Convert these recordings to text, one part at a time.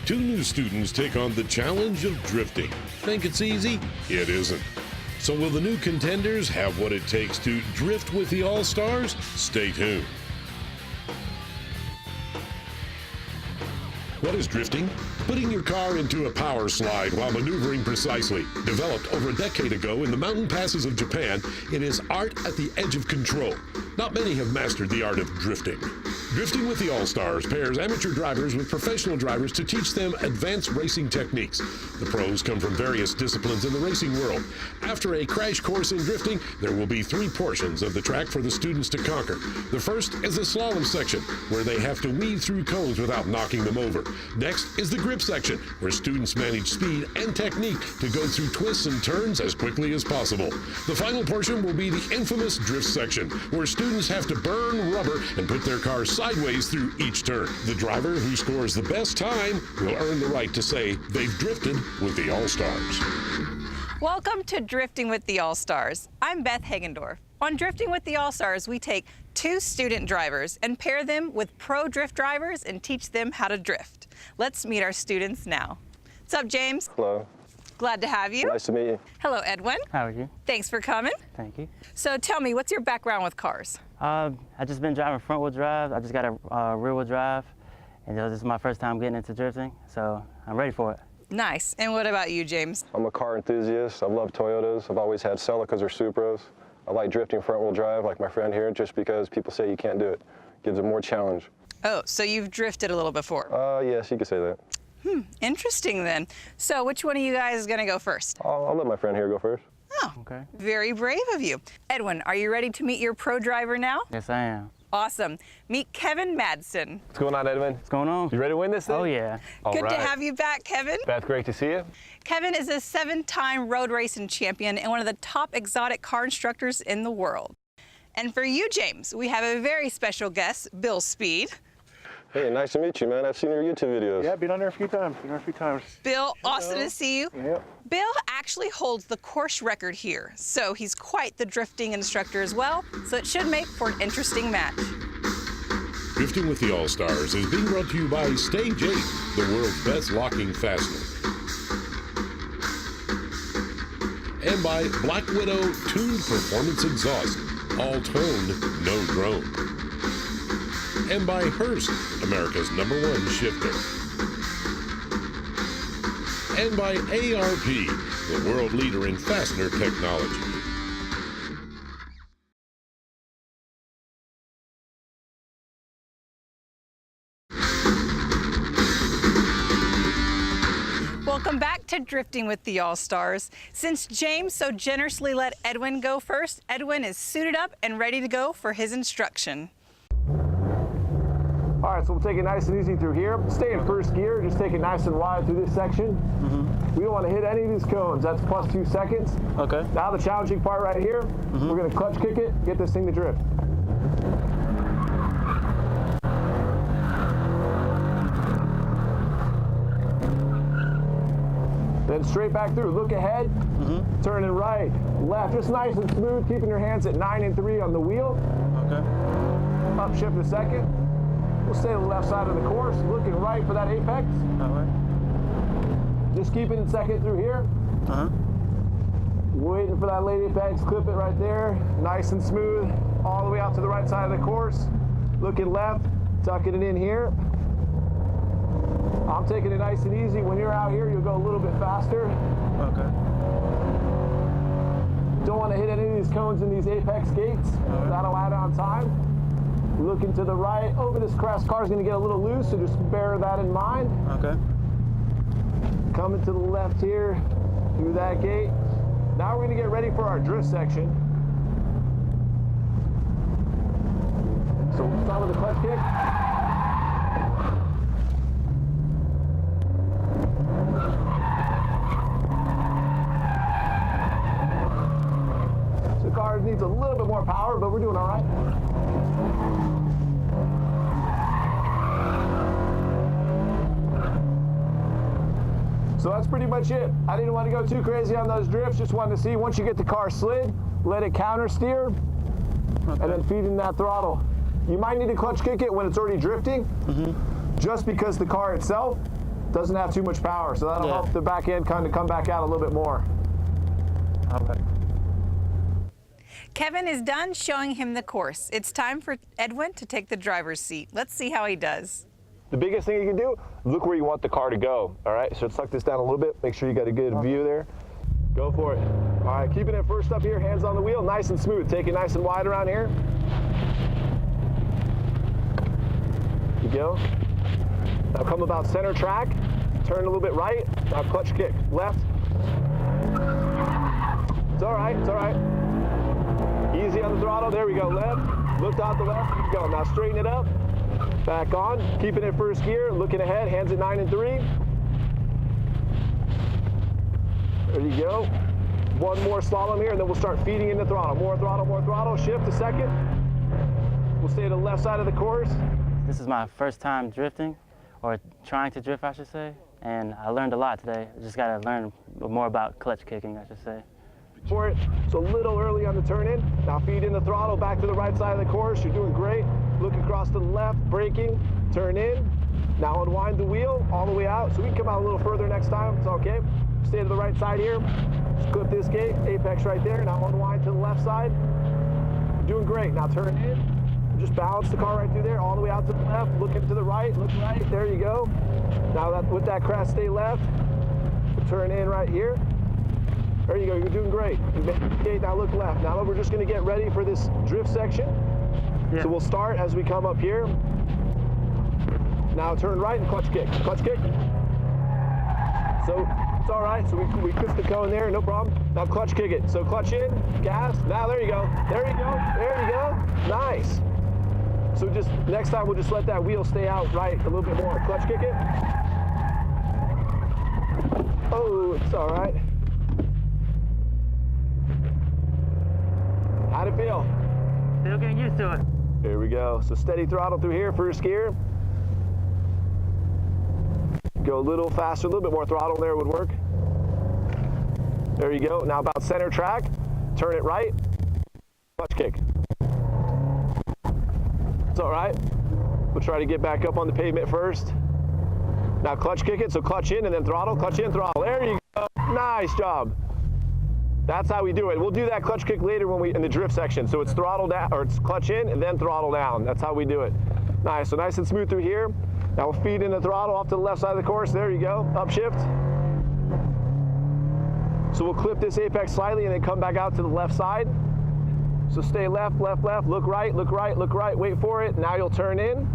Two new students take on the challenge of drifting. Think it's easy? It isn't. So will the new contenders have what it takes to drift with the All-Stars? Stay tuned. What is drifting? Putting your car into a power slide while maneuvering precisely. Developed over a decade ago in the mountain passes of Japan, it is art at the edge of control. Not many have mastered the art of drifting. Drifting with the All-Stars pairs amateur drivers with professional drivers to teach them advanced racing techniques. The pros come from various disciplines in the racing world. After a crash course in drifting, there will be 3 portions of the track for the students to conquer. The first is the slalom section, where they have to weave through cones without knocking them over. Next is the grip section, where students manage speed and technique to go through twists and turns as quickly as possible. The final portion will be the infamous drift section, where students have to burn rubber and put their cars sideways through each turn. The driver who scores the best time will earn the right to say they've drifted with the All-Stars. Welcome to Drifting with the All-Stars. I'm Beth Hagendorf. On Drifting with the All-Stars, we take 2 student drivers and pair them with pro drift drivers and teach them how to drift. Let's meet our students now. What's up, James? Hello. Glad to have you. Nice to meet you. Hello, Edwin. How are you? Thanks for coming. Thank you. So tell me, what's your background with cars? I just been driving front wheel drive. I just got a rear wheel drive, and this is my first time getting into drifting, so I'm ready for it. Nice. And what about you, James? I'm a car enthusiast. I love Toyotas. I've always had Celicas or Supras. I like drifting front wheel drive like my friend here just because people say you can't do it. Gives it more challenge. Oh, so you've drifted a little before? Yes, you could say that. Interesting then. So which one of you guys is going to go first? I'll let my friend here go first. Oh, Okay. very brave of you. Edwin, are you ready to meet your pro driver now? Yes, I am. Awesome. Meet Kevin Madsen. What's going on, Edwin? What's going on? You ready to win this thing? Oh, yeah. All Good right. to have you back, Kevin. Beth, great to see you. Kevin is a 7-time road racing champion and one of the top exotic car instructors in the world. And for you, James, we have a very special guest, Bill Speed. Hey, nice to meet you, man. I've seen your YouTube videos. Yeah, been on there a few times. Bill, awesome to see you. Yep. Bill actually holds the course record here, so he's quite the drifting instructor as well, so it should make for an interesting match. Drifting with the All-Stars is being brought to you by Stage 8, the world's best locking fastener. And by Black Widow Tuned Performance Exhaust, all toned, no drone. And by Hurst, America's #1 shifter. And by ARP, the world leader in fastener technology. Welcome back to Drifting with the All-Stars. Since James so generously let Edwin go first, Edwin is suited up and ready to go for his instruction. All right, so we'll take it nice and easy through here. Stay in first gear, just take it nice and wide through this section. We don't want to hit any of these cones. That's plus 2 seconds. Okay. Now the challenging part right here, we're going to clutch kick it, get this thing to drift. Then straight back through, look ahead, turning right, left, just nice and smooth, keeping your hands at 9 and 3 on the wheel. Okay. Upshift a second. We'll stay on the left side of the course, looking right for that apex. All right. Just keeping it second through here. Waiting for that late apex, clip it right there. Nice and smooth, all the way out to the right side of the course. Looking left, tucking it in here. I'm taking it nice and easy. When you're out here, you'll go a little bit faster. Okay. Don't want to hit any of these cones in these apex gates. That'll add on time. Looking to the right, over this crest, car's going to get a little loose, so just bear that in mind. Okay. Coming to the left here, through that gate. Now we're going to get ready for our drift section. So we'll start with a clutch kick. So the car needs a little bit more power, but we're doing all right. So that's pretty much it. I didn't want to go too crazy on those drifts. Just wanted to see, once you get the car slid, let it counter steer, and then feed in that throttle. You might need to clutch kick it when it's already drifting, just because the car itself Doesn't have too much power, so that'll help the back end kind of come back out a little bit more. All right. Kevin is done showing him the course. It's time for Edwin to take the driver's seat. Let's see how he does. The biggest thing you can do, look where you want the car to go. All right, so tuck this down a little bit. Make sure you got a good view there. Go for it. All right, keeping it first up here, hands on the wheel, nice and smooth. Take it nice and wide around here. You go. Now come about center track, turn a little bit right. Now clutch kick, left. It's all right, it's all right. Easy on the throttle, there we go, left. Looked out the left, keep going. Now straighten it up, back on. Keeping it first gear, looking ahead, hands at 9 and 3. There you go. One more slalom here, and then we'll start feeding in the throttle. More throttle, shift a second. We'll stay to the left side of the course. This is my first time drifting, or trying to drift, I should say, and I learned a lot today. I just got to learn more about clutch kicking, I should say. For it, so a little early on the turn in. Now feed in the throttle, back to the right side of the course. You're doing great. Look across to the left, braking, turn in. Now unwind the wheel all the way out, so we can come out a little further next time. It's okay. Stay to the right side here. Just clip this gate, apex right there. Now unwind to the left side. You're doing great. Now turn in. Just balance the car right through there, all the way out to the left, looking to the right, look right, there you go. Now that, with that crest, stay left, turn in right here. There you go, you're doing great. Okay, now look left. Now we're just gonna get ready for this drift section. Yeah. So we'll start as we come up here. Now turn right and clutch kick, clutch kick. So it's all right, so we clip the cone there, no problem. Now clutch kick it, so clutch in, gas, now there you go, there you go, there you go, nice. So just next time we'll just let that wheel stay out right a little bit more. Clutch kick it. Oh, it's all right. How'd it feel? Still getting used to it. Here we go. So steady throttle through here, first gear. Go a little faster, a little bit more throttle there would work. There you go. Now about center track, turn it right, clutch kick. It's all right. We'll try to get back up on the pavement first. Now clutch kick it, so clutch in and then throttle, clutch in, throttle. There you go. Nice job. That's how we do it. We'll do that clutch kick later when we in the drift section. So it's throttle down, or it's clutch in and then throttle down. That's how we do it. Nice. So nice and smooth through here. Now we'll feed in the throttle off to the left side of the course. There you go. Upshift. So we'll clip this apex slightly and then come back out to the left side. So stay left, left, left, look right, look right, look right, wait for it. Now you'll turn in.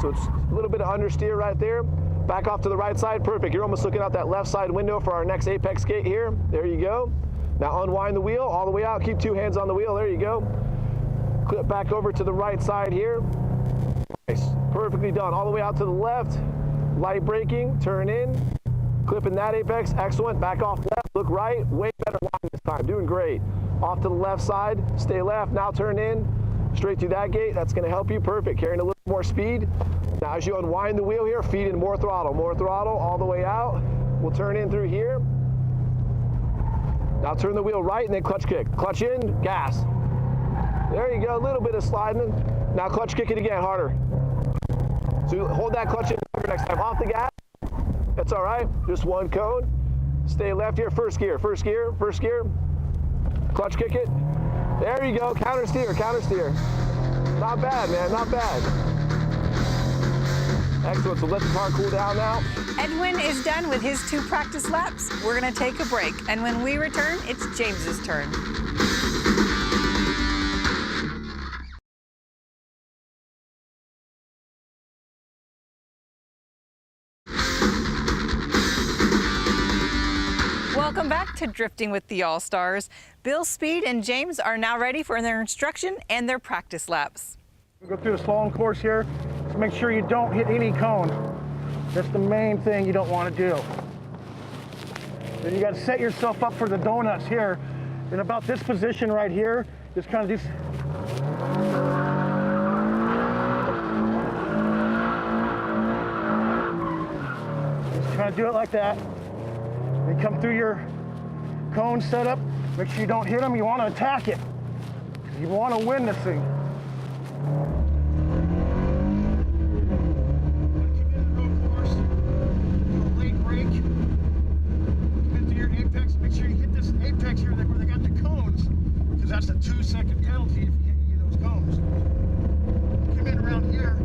So it's a little bit of understeer right there. Back off to the right side, perfect. You're almost looking out that left side window for our next apex gate here. There you go. Now unwind the wheel all the way out. Keep 2 hands on the wheel, there you go. Clip back over to the right side here. Nice, perfectly done. All the way out to the left. Light braking, turn in. Clipping that apex, excellent. Back off left, look right, way better line this time, doing great. Off to the left side, stay left, now turn in. Straight through that gate, that's gonna help you, perfect. Carrying a little more speed. Now as you unwind the wheel here, feed in more throttle all the way out. We'll turn in through here. Now turn the wheel right and then clutch kick. Clutch in, gas. There you go, a little bit of sliding. Now clutch kick it again, harder. So hold that clutch in next time. Off the gas. That's all right, just one cone. Stay left here, first gear, first gear, first gear. Clutch kick it. There you go, counter steer, counter steer. Not bad, man, not bad. Excellent, so let the car cool down now. Edwin is done with his 2 practice laps. We're gonna take a break, and when we return, it's James's turn. Welcome back to Drifting with the All-Stars. Bill Speed and James are now ready for their instruction and their practice laps. We'll go through a slalom course here, so make sure you don't hit any cone. That's the main thing you don't want to do. Then you got to set yourself up for the donuts here. In about this position right here, just kind of do. Just kind of do it like that. Then come through your cone setup. Make sure you don't hit them. You want to attack it. You want to win this thing. 2-second penalty if you hit any of those cones. Come in around here,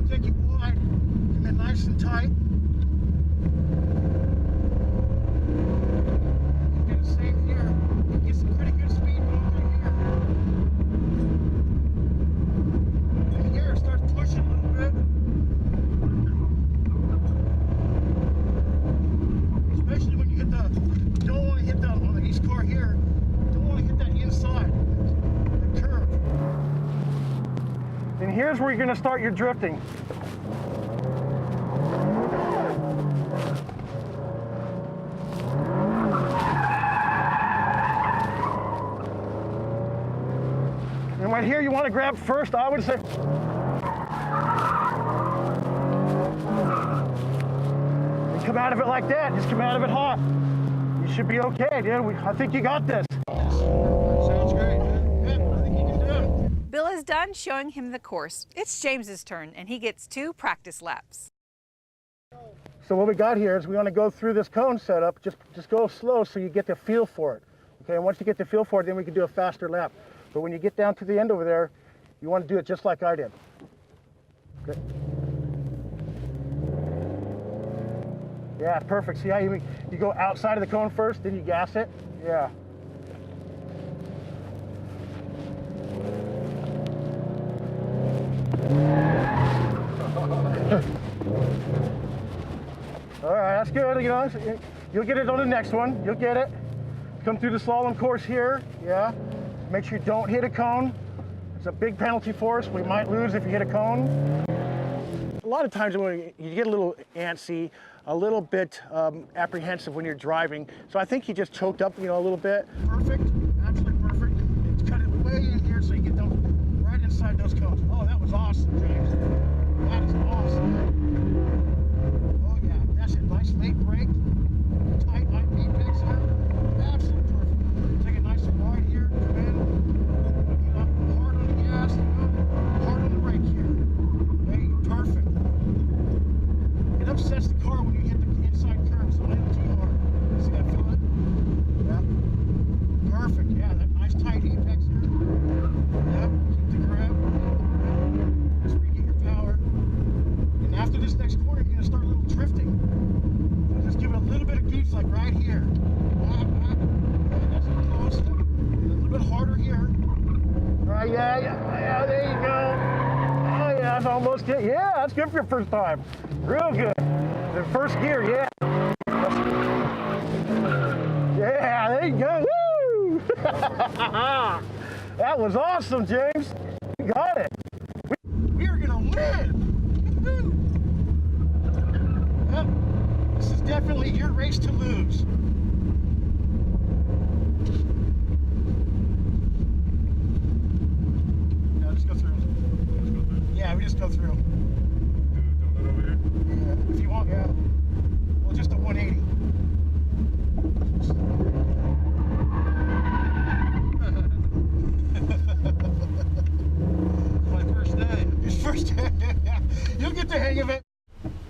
take it wide, come in nice and tight. Do the same here. Get some pretty good speed going through here. And here it starts pushing a little bit. Especially when you hit the, you don't want to hit that on the east car here. You don't want to hit that inside, the curve. And here's where you're going to start your drifting. And right here, you want to grab first, I would say. And come out of it like that. Just come out of it hot. You should be okay, dude. I think you got this. Sounds great, man. Yeah, I think you can do it. Bill is done showing him the course. It's James's turn, and he gets 2 practice laps. So what we got here is we want to go through this cone setup. Just go slow so you get the feel for it. Okay, and once you get the feel for it, then we can do a faster lap. But when you get down to the end over there, you want to do it just like I did. Okay. Yeah, perfect. See how you go outside of the cone first, then you gas it? Yeah. All right, that's good. You know, you'll get it on the next one. You'll get it. Come through the slalom course here. Yeah. Make sure you don't hit a cone. It's a big penalty for us. We might lose if you hit a cone. A lot of times when you get a little antsy, a little bit apprehensive when you're driving. So I think he just choked up, you know, a little bit. Perfect, absolutely perfect. It's cut it way in here so you get those right inside those cones. Oh, that was awesome, James. That is awesome. Oh yeah, that's a nice late brake. Tight apex there. Absolutely perfect. Take it nice and wide here. Come in. Hard on the gas. Hard on the brake here. Hey, perfect. It upsets the car when you hit the inside curve, so don't hit it too hard. See that, feel it? Yep. Perfect. Yeah, that nice tight apex here. Yep. Keep the grip. That's where you get your power. And after this next corner, you're going to start a little drifting. So just give it a little bit of goose, like right here. Yeah, that's close. And a little bit harder here. Right, yeah, there you go. Oh yeah, that's almost it. Yeah, that's good for your first time. Real good. The first gear, yeah. Yeah, there you go. Woo! That was awesome, James. You got it. We are gonna win. Yep. This is definitely your race to lose. No, just go through. Yeah, we just go through. Yeah, if you want, yeah. Well, just a 180. My first day. His first day. You'll get the hang of it.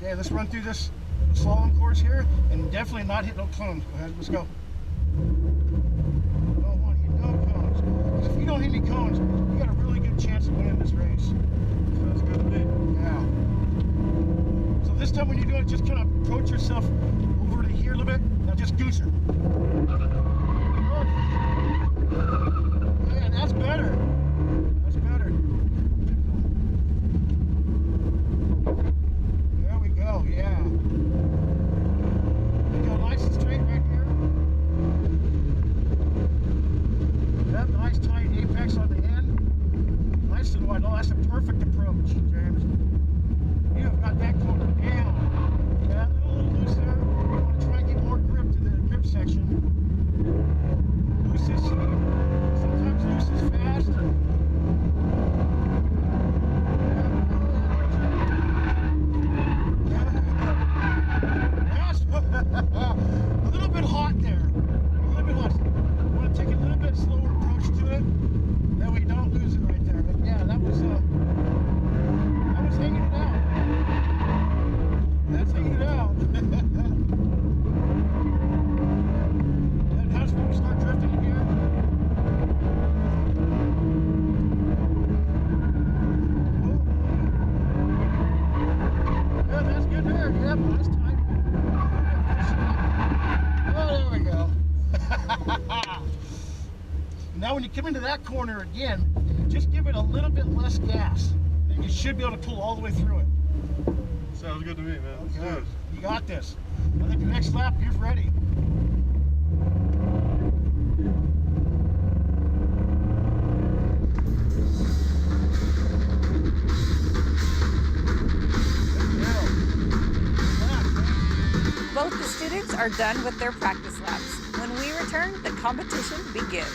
Okay, let's run through this slalom course here and definitely not hit no cones. Go ahead, let's go. Don't want to hit no cones. Because if you don't hit any cones, you got a really good chance of winning this race. Sounds good to me. Yeah. So this time when you do it, just kind of approach yourself over to here a little bit. Now just goose her. Yeah, that's better. That's better. There we go, yeah. You go nice and straight right here. That nice tight apex on the end. Nice and wide. Oh, that's a perfect approach, James. You have got that corner down. Yeah, a little loose there. You want to try and get more grip to the grip section. Loose is, sometimes loose is fast. A little bit hot there. A little bit hot. You want to take a little bit slower approach to it. That way you don't lose it right there. But yeah, that was hanging it out. That's hanging it out. And that's when we start drifting again. happened last time. Oh, there we go. Now when you come into that corner again, just give it a little bit less gas. Then you should be able to pull all the way through it. Sounds good to me, man. Let's do Okay, this. you got this. I think the next lap, you're ready. Both the students are done with their practice laps. When we return, the competition begins.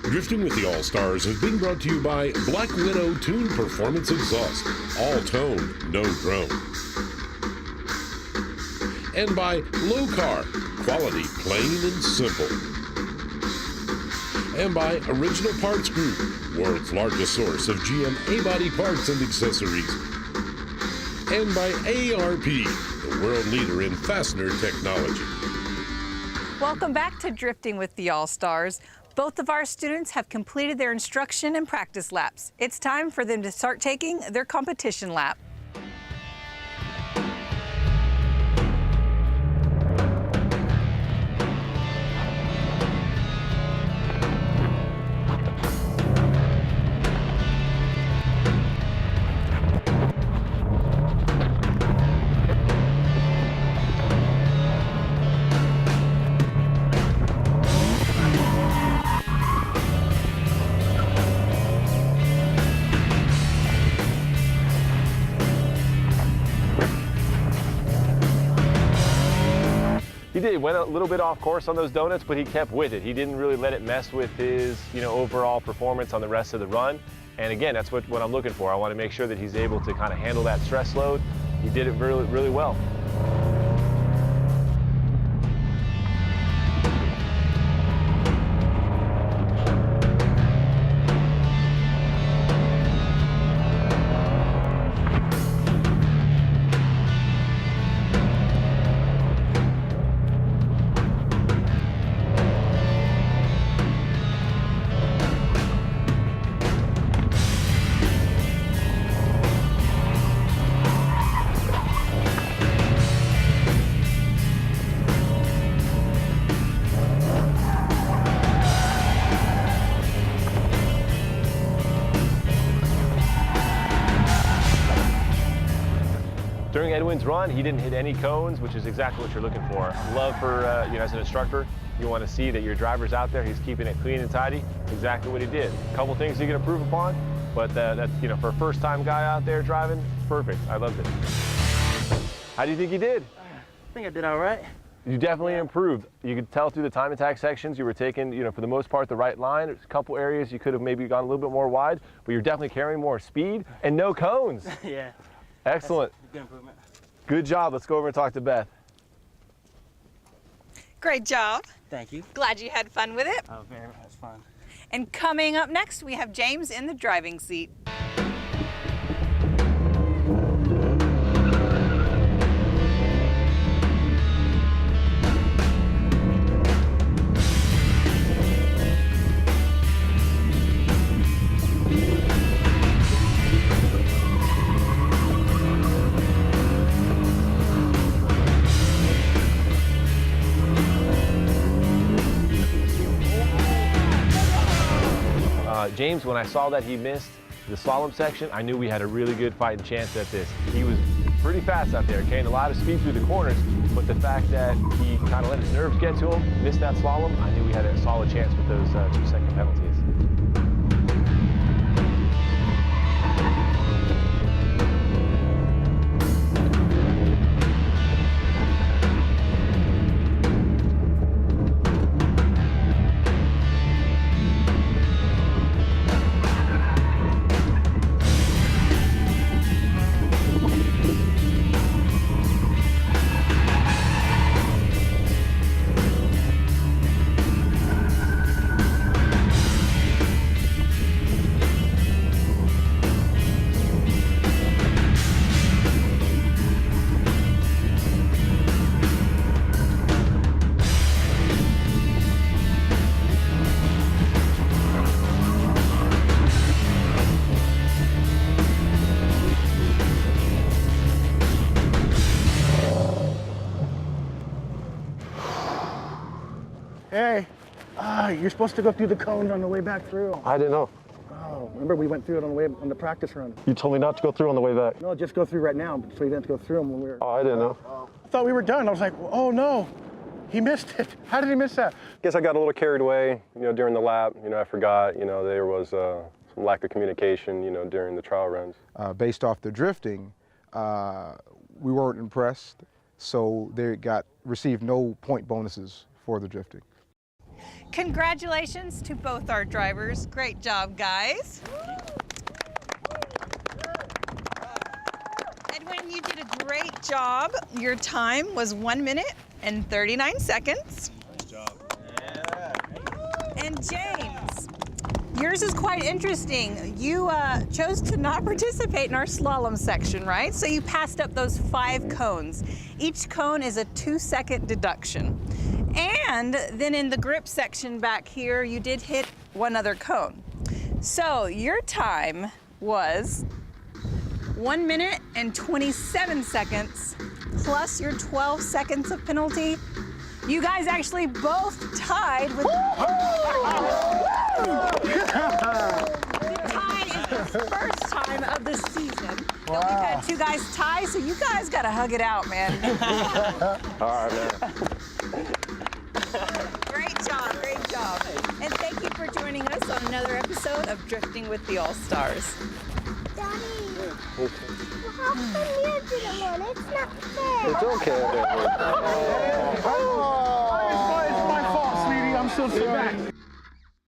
Drifting with the All-Stars is being brought to you by Black Widow Tune Performance Exhaust. All tone, no drone. And by Low Car, quality plain and simple. And by Original Parts Group, world's largest source of GM A-body parts and accessories. And by ARP, the world leader in fastener technology. Welcome back to Drifting with the All-Stars. Both of our students have completed their instruction and practice laps. It's time for them to start taking their competition lap. He did. He went a little bit off course on those donuts, but he kept with it. He didn't really let it mess with his, overall performance on the rest of the run. And again, that's what I'm looking for. I want to make sure that he's able to kind of handle that stress load. He did it really, really well. During Edwin's run, he didn't hit any cones, which is exactly what you're looking for. Love for, as an instructor, you want to see that your driver's out there, he's keeping it clean and tidy. Exactly what he did. A couple things he can improve upon, but that's, for a first-time guy out there driving, perfect. I loved it. How do you think he did? I think I did all right. You definitely improved. You could tell through the time attack sections you were taking, for the most part, the right line. There's a couple areas you could have maybe gone a little bit more wide, but you're definitely carrying more speed and no cones. Yeah. Excellent. Good improvement. Good job. Let's go over and talk to Beth. Great job. Thank you. Glad you had fun with it. Oh, very much fun. And coming up next, we have James in the driving seat. James, when I saw that he missed the slalom section, I knew we had a really good fighting chance at this. He was pretty fast out there, carrying a lot of speed through the corners, but the fact that he kind of let his nerves get to him, missed that slalom, I knew we had a solid chance with those 2-second penalties. right, you're supposed to go through the cones on the way back through. I didn't know. Oh, remember we went through it on the way on the practice run. You told me not to go through on the way back. No, just go through right now, so you didn't have to go through them when we were. Oh, I didn't know. I thought we were done. I was like, oh no, he missed it. How did he miss that? Guess I got a little carried away, during the lap. I forgot, there was some lack of communication, during the trial runs. Based off the drifting, we weren't impressed, so they received no point bonuses for the drifting. Congratulations to both our drivers. Great job, guys. Edwin, you did a great job. Your time was 1 minute and 39 seconds. Nice job. And James, yours is quite interesting. You chose to not participate in our slalom section, right? So you passed up those 5 cones. Each cone is a 2-second deduction. And then in the grip section back here, you did hit 1 other cone. So your time was 1 minute and 27 seconds plus your 12 seconds of penalty. You guys actually both tied with... Tied is the first time of the season. But we've had 2 guys tie, so you guys gotta hug it out, man. All right, man. Great job, great job. And thank you for joining us on another episode of Drifting with the All-Stars. Daddy, well, how come you didn't win? It's not fair. It's okay. It's my fault, sweetie. I'm so sorry.